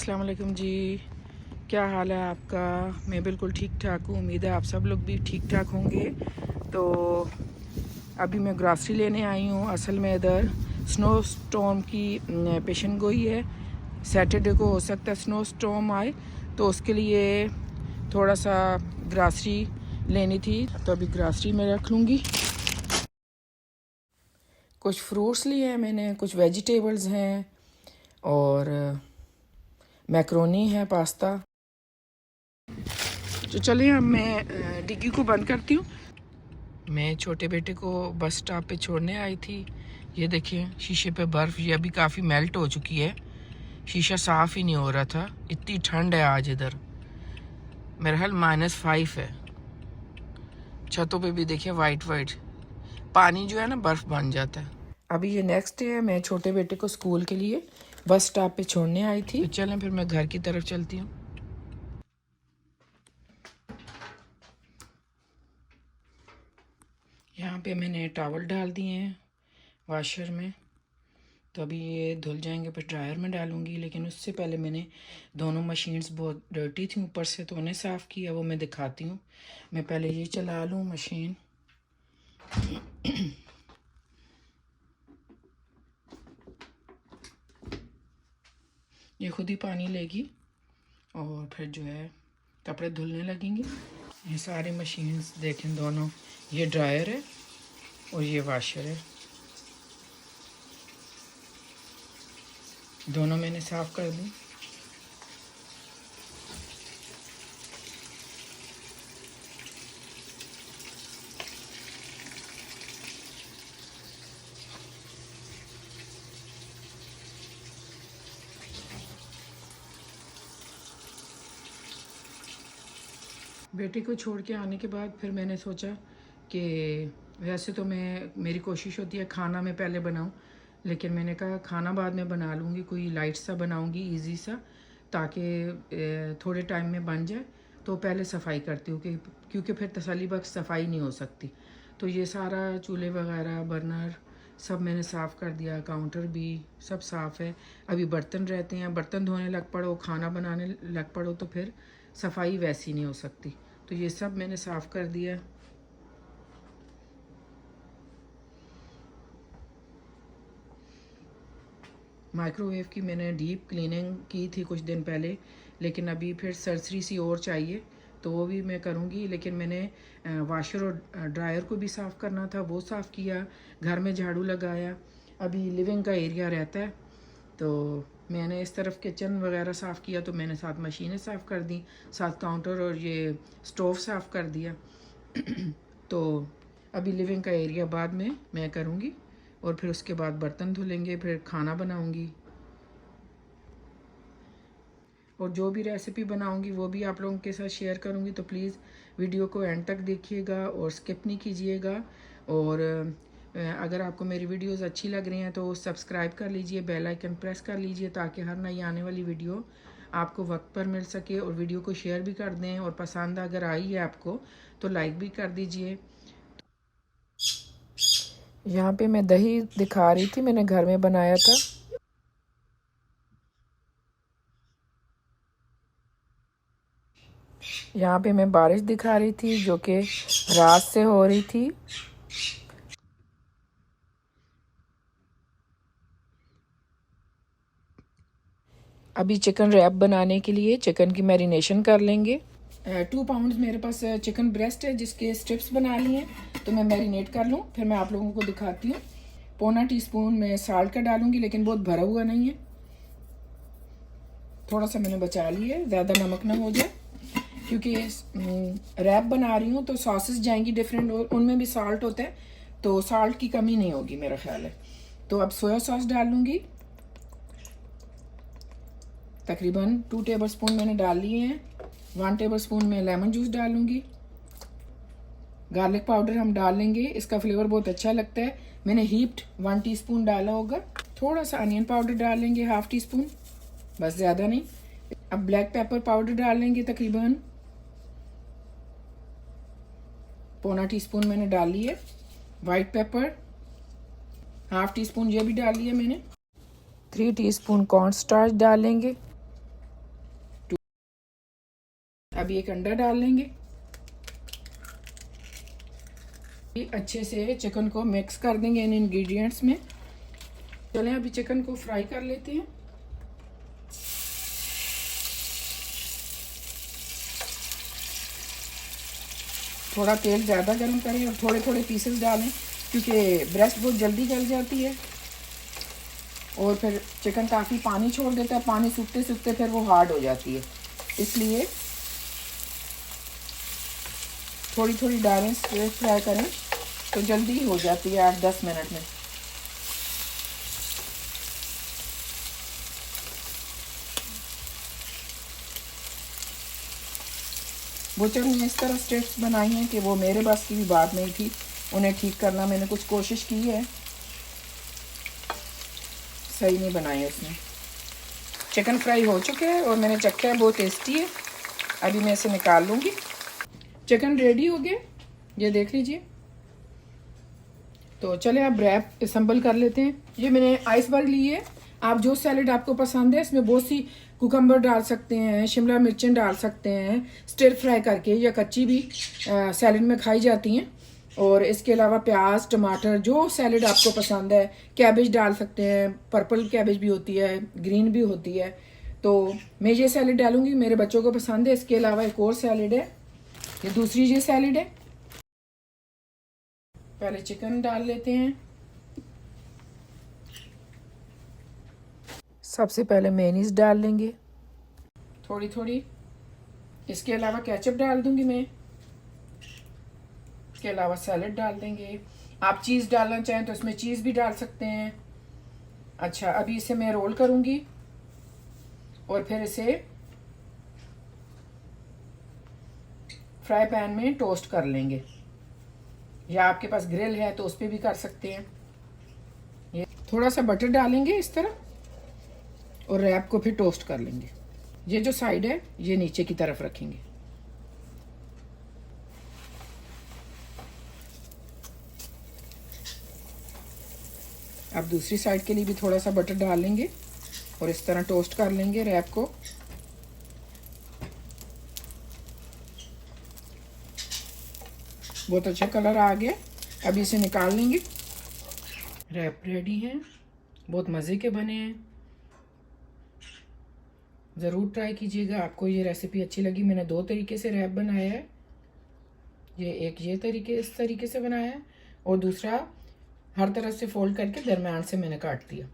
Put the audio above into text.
अस्सलाम वालेकुम जी। क्या हाल है आपका? मैं बिल्कुल ठीक ठाक हूँ। उम्मीद है आप सब लोग भी ठीक ठाक होंगे। तो अभी मैं ग्रॉसरी लेने आई हूँ। असल में इधर स्नो स्टॉर्म की पेशन गोई है। सैटरडे को हो सकता है स्नो स्टॉर्म आए, तो उसके लिए थोड़ा सा ग्रॉसरी लेनी थी, तो अभी ग्रॉसरी में रख लूँगी। कुछ फ्रूट्स लिए हैं मैंने, कुछ वेजिटेबल्स हैं और मैक्रोनी है, पास्ता। तो चलिए अब मैं डिग्गी को बंद करती हूँ। मैं छोटे बेटे को बस स्टॉप पे छोड़ने आई थी। ये देखिए शीशे पे बर्फ़, ये अभी काफ़ी मेल्ट हो चुकी है। शीशा साफ़ ही नहीं हो रहा था, इतनी ठंड है आज इधर। मेरा हाल -5 है। छतों पे भी देखिए वाइट वाइट पानी जो है ना, बर्फ़ बन जाता है। अभी ये नेक्स्ट डे है। मैं छोटे बेटे को स्कूल के लिए बस स्टॉप पे छोड़ने आई थी। तो चलें फिर मैं घर की तरफ चलती हूँ। यहाँ पे मैंने टॉवल डाल दिए हैं वाशर में, तो अभी ये धुल जाएंगे, फिर ड्रायर में डालूंगी। लेकिन उससे पहले मैंने दोनों मशीन्स बहुत डर्टी थी ऊपर से, तो उन्हें साफ़ किया, वो मैं दिखाती हूँ। मैं पहले ये चला लूँ मशीन। ये खुद ही पानी लेगी और फिर जो है कपड़े धुलने लगेंगे। ये सारी मशीन्स देखें दोनों, ये ड्रायर है और ये वाशर है, दोनों मैंने साफ़ कर दी। बेटे को छोड़ के आने के बाद फिर मैंने सोचा कि वैसे तो मेरी कोशिश होती है खाना मैं पहले बनाऊं, लेकिन मैंने कहा खाना बाद में बना लूँगी, कोई लाइट सा बनाऊँगी, इजी सा, ताकि थोड़े टाइम में बन जाए। तो पहले सफाई करती हूँ क्योंकि फिर तसल्ली बख्श सफाई नहीं हो सकती। तो ये सारा चूल्हे वगैरह, बर्नर सब मैंने साफ़ कर दिया, काउंटर भी सब साफ़ है। अभी बर्तन रहते हैं, बर्तन धोने लग पड़ो, खाना बनाने लग पड़ो, तो फिर सफाई वैसी नहीं हो सकती। तो ये सब मैंने साफ़ कर दिया। माइक्रोवेव की मैंने डीप क्लीनिंग की थी कुछ दिन पहले, लेकिन अभी फिर सरसरी सी और चाहिए, तो वो भी मैं करूँगी। लेकिन मैंने वाशर और ड्रायर को भी साफ़ करना था, वो साफ़ किया, घर में झाड़ू लगाया। अभी लिविंग का एरिया रहता है, तो मैंने इस तरफ किचन वगैरह साफ़ किया, तो मैंने साथ मशीनें साफ़ कर दी, साथ काउंटर और ये स्टोव साफ़ कर दिया। तो अभी लिविंग का एरिया बाद में मैं करूँगी और फिर उसके बाद बर्तन धुलेंगे, फिर खाना बनाऊँगी। और जो भी रेसिपी बनाऊँगी वो भी आप लोगों के साथ शेयर करूँगी, तो प्लीज़ वीडियो को एंड तक देखिएगा और स्किप नहीं कीजिएगा। और अगर आपको मेरी वीडियोस अच्छी लग रही हैं तो सब्सक्राइब कर लीजिए, बेल आइकन प्रेस कर लीजिए, ताकि हर नई आने वाली वीडियो आपको वक्त पर मिल सके। और वीडियो को शेयर भी कर दें, और पसंद अगर आई है आपको तो लाइक भी कर दीजिए। यहाँ पे मैं दही दिखा रही थी, मैंने घर में बनाया था। यहाँ पे मैं बारिश दिखा रही थी जो कि रात से हो रही थी। अभी चिकन रैप बनाने के लिए चिकन की मैरिनेशन कर लेंगे। 2 पाउंड मेरे पास चिकन ब्रेस्ट है, जिसके स्ट्रिप्स बना लिए हैं, तो मैं मैरिनेट कर लूँ, फिर मैं आप लोगों को दिखाती हूँ। पौना टीस्पून मैं साल्ट का डालूंगी, लेकिन बहुत भरा हुआ नहीं है, थोड़ा सा मैंने बचा लिया है, ज़्यादा नमक ना हो जाए, क्योंकि रैप बना रही हूँ तो सॉसेस जाएंगी डिफरेंट, और उनमें भी साल्ट होता है, तो साल्ट की कमी नहीं होगी मेरा ख्याल है। तो अब सोया सॉस डाल लूँगी, तकरीबन 2 टेबलस्पून मैंने डाल लिए हैं। 1 टेबलस्पून में लेमन जूस डालूँगी। गार्लिक पाउडर हम डाल लेंगे, इसका फ्लेवर बहुत अच्छा लगता है। मैंने हीप्ड 1 टीस्पून डाला होगा। थोड़ा सा अनियन पाउडर डाल लेंगे, ½ टीस्पून, बस ज़्यादा नहीं। अब ब्लैक पेपर पाउडर डाल लेंगे, तकरीबन पौना टीस्पून मैंने डाल ली है। वाइट पेपर ½ टीस्पून, ये भी डाल लिया मैंने। 3 टीस्पून कॉर्न स्टार्च डालेंगे। अब एक अंडा डाल लेंगे। अच्छे से चिकन को मिक्स कर देंगे इन इंग्रेडिएंट्स में। चलें अभी चिकन को फ्राई कर लेते हैं। थोड़ा तेल ज़्यादा गर्म करें और थोड़े थोड़े पीसेस डालें, क्योंकि ब्रेस्ट बहुत जल्दी गल जाती है और फिर चिकन काफ़ी पानी छोड़ देता है। पानी सूखते सूखते फिर वो हार्ड हो जाती है, इसलिए थोड़ी थोड़ी डालें, स्टिर फ्राई करें तो जल्दी हो जाती है 8-10 मिनट में। बूचर ने इस तरह स्टेप्स बनाई हैं कि वो मेरे पास की भी बात नहीं थी उन्हें ठीक करना। मैंने कुछ कोशिश की है, सही नहीं बनाई उसने। चिकन फ्राई हो चुके हैं और मैंने चखा है, बहुत टेस्टी है। अभी मैं इसे निकाल लूँगी। चिकन रेडी हो गया, ये देख लीजिए। तो चले आप रैप असम्बल कर लेते हैं। ये मैंने आइसबर्ग ली है। आप जो सैलेड आपको पसंद है, इसमें बहुत सी कुकम्बर डाल सकते हैं, शिमला मिर्चें डाल सकते हैं स्टिर फ्राई करके, या कच्ची भी सैलेड में खाई जाती हैं। और इसके अलावा प्याज, टमाटर, जो सैलेड आपको पसंद है, कैबेज डाल सकते हैं। पर्पल कैबेज भी होती है, ग्रीन भी होती है। तो मैं ये सैलेड डालूंगी, मेरे बच्चों को पसंद है। इसके अलावा एक और सैलेड है, ये दूसरी ये सैलेड है। पहले चिकन डाल लेते हैं। सबसे पहले मेयोनीज डाल लेंगे थोड़ी थोड़ी। इसके अलावा केचप डाल दूंगी मैं। इसके अलावा सैलेड डाल देंगे। आप चीज़ डालना चाहें तो इसमें चीज़ भी डाल सकते हैं। अच्छा, अभी इसे मैं रोल करूंगी और फिर इसे फ्राई पैन में टोस्ट कर लेंगे, या आपके पास ग्रिल है तो उस पर भी कर सकते हैं। ये थोड़ा सा बटर डालेंगे इस तरह और रैप को फिर टोस्ट कर लेंगे। ये जो साइड है ये नीचे की तरफ रखेंगे। अब दूसरी साइड के लिए भी थोड़ा सा बटर डाल लेंगे और इस तरह टोस्ट कर लेंगे रैप को। बहुत अच्छा कलर आ गया, अभी इसे निकाल लेंगे। रैप रेडी हैं, बहुत मज़े के बने हैं। ज़रूर ट्राई कीजिएगा। आपको ये रेसिपी अच्छी लगी। मैंने 2 तरीके से रैप बनाया है। ये एक ये तरीके, इस तरीके से बनाया है, और दूसरा हर तरफ से फोल्ड करके दरम्यान से मैंने काट दिया।